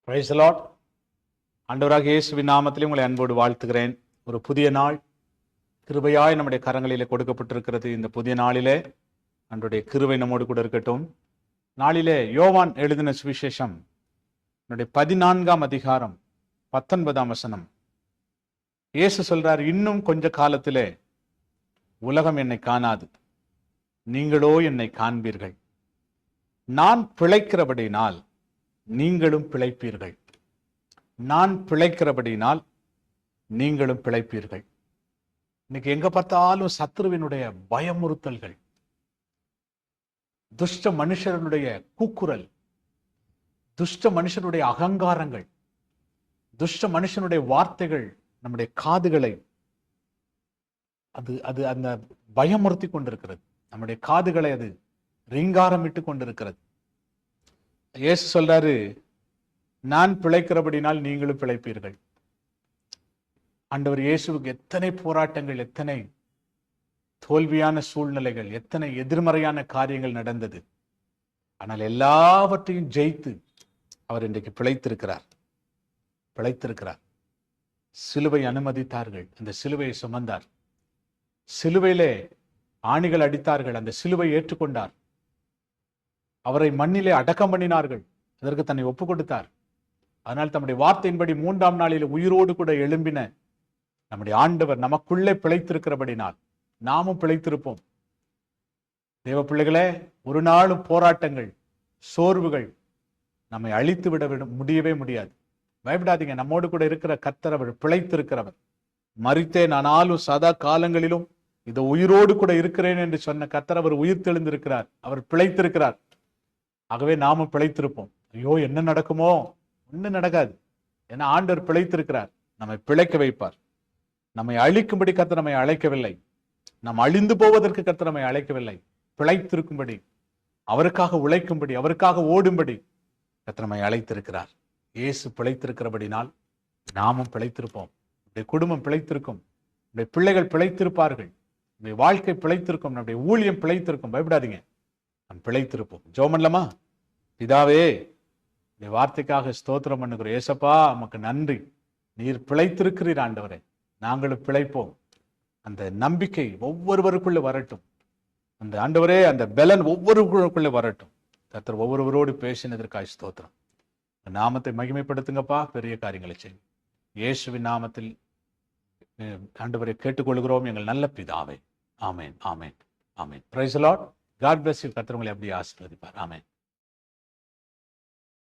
Price the Lord. ஆண்டவராகிய இயேசுவின் நாமத்திலே உங்களை அன்போடு வாழ்த்துகிறேன். ஒரு புதிய நாள் கிருபையாய் நம்முடைய கரங்களிலே கொடுக்கப்பட்டிருக்கிறது. இந்த புதிய நாளிலே ஆண்டவருடைய கிருபை நம்மோடு கூட இருக்கட்டும். நாளிலே யோவான் எழுதின சுவிசேஷம் 14ஆம் அதிகாரம் 19ஆம் வசனம். இயேசு சொல்றார், இன்னும் கொஞ்ச காலத்திலே உலகம் என்னை காணாது, நீங்களோ என்னை காண்பீர்கள். நான் பிழைக்கிறபடினால் நீங்களும் பிழைப்பீர்கள். நான் பிழைக்கிறபடினால் நீங்களும் பிழைப்பீர்கள். இன்னைக்கு எங்க பார்த்தாலும் சத்துருவினுடைய பயமுறுத்தல்கள், துஷ்ட மனுஷனுடைய கூக்குரல், துஷ்ட மனுஷனுடைய அகங்காரங்கள், துஷ்ட மனுஷனுடைய வார்த்தைகள் நம்முடைய காதுகளை அது அந்த பயமுறுத்தி கொண்டிருக்கிறது. நம்முடைய காதுகளை அது ரீங்காரமிட்டு கொண்டிருக்கிறது. இயேசு சொல்றாரு, நான் பிழைக்கிறபடினால் நீங்களும் பிழைப்பீர்கள். ஆண்டவர் இயேசுவுக்கு எத்தனை போராட்டங்கள், எத்தனை தோல்வியான சூழ்நிலைகள், எத்தனை எதிர்மறையான காரியங்கள் நடந்தது. ஆனால் எல்லாவற்றையும் ஜெயித்து அவர் இன்றைக்கு பிழைத்திருக்கிறார். சிலுவை அனுமதித்தார்கள், அந்த சிலுவையை சுமந்தார். சிலுவையிலே ஆணிகள் அடித்தார்கள், அந்த சிலுவை ஏற்றுக்கொண்டார். அவரை மண்ணிலே அடக்கம் பண்ணினார்கள், அதற்கு தன்னை ஒப்பு கொடுத்தார். அதனால் தம்முடைய வார்த்தையின்படி 3ஆம் நாளில் உயிரோடு கூட எழும்பின நம்முடைய ஆண்டவர் நமக்குள்ளே பிழைத்திருக்கிறபடினால் நாமும் பிழைத்திருப்போம். தேவ பிள்ளைகளே, ஒரு நாளும் போராட்டங்கள், சோர்வுகள் நம்மை அழித்து விட முடியவே முடியாது. பயப்படாதீங்க. நம்மோடு கூட இருக்கிற கர்த்தர் அவர் பிழைத்திருக்கிறவர். மரித்தேன் ஆனாலும் சதா காலங்களிலும் இந்த உயிரோடு கூட இருக்கிறேன் என்று சொன்ன கர்த்தர் அவர் உயிர் தெளிந்திருக்கிறார், அவர் பிழைத்திருக்கிறார். ஆகவே நாமும் பிழைத்திருப்போம். ஐயோ என்ன நடக்குமோ? ஒன்றும் நடக்காது. ஏன்னா ஆண்டவர் பிழைத்திருக்கிறார். நம்மை பிழைக்க வைப்பார். நம்மை அழிக்கும்படி கர்த்தர் நம்மை அழைக்கவில்லை. நாம் அழிந்து போவதற்கு கர்த்தர் நம்மை அழைக்கவில்லை. பிழைத்திருக்கும்படி, அவருக்காக உழைக்கும்படி, அவருக்காக ஓடும்படி கர்த்தர் நம்மை அழைத்திருக்கிறார். இயேசு பிழைத்திருக்கிறபடினால் நாமும் பிழைத்திருப்போம். நம்முடைய குடும்பம் பிழைத்திருக்கும், நம்முடைய பிள்ளைகள் பிழைத்திருப்பார்கள், நம்முடைய வாழ்க்கை பிழைத்திருக்கும், நம்முடைய ஊழியம் பிழைத்திருக்கும். பயப்படாதீங்க, நாம் பிழைத்திருப்போம். ஜெபம் பண்ணலாமா? பிதாவே, இந்த வார்த்தைக்காக ஸ்தோத்திரம் பண்ணுகிறோம். ஏசப்பா, நமக்கு நன்றி. நீர் பிழைத்திருக்கிறீர் ஆண்டவரே, நாங்களும் பிழைப்போம். அந்த நம்பிக்கை ஒவ்வொருவருக்குள்ள வரட்டும். அந்த ஆண்டவரே, அந்த பலன் ஒவ்வொருவருக்குள்ள வரட்டும். கர்த்தர் ஒவ்வொருவரோடு பேசினதற்காக ஸ்தோத்திரம். நாமத்தை மகிமைப்படுத்துங்கப்பா, பெரிய காரியங்களை செய்யும். இயேசுவின் நாமத்தில் ஆண்டவரை கேட்டுக்கொள்கிறோம், எங்கள் நல்ல பிதாவே. ஆமேன், ஆமேன், ஆமேன். Praise the Lord. God bless you. கர்த்தர் உங்களை அப்படியே ஆசீர்வதிப்பார். ஆமேன்.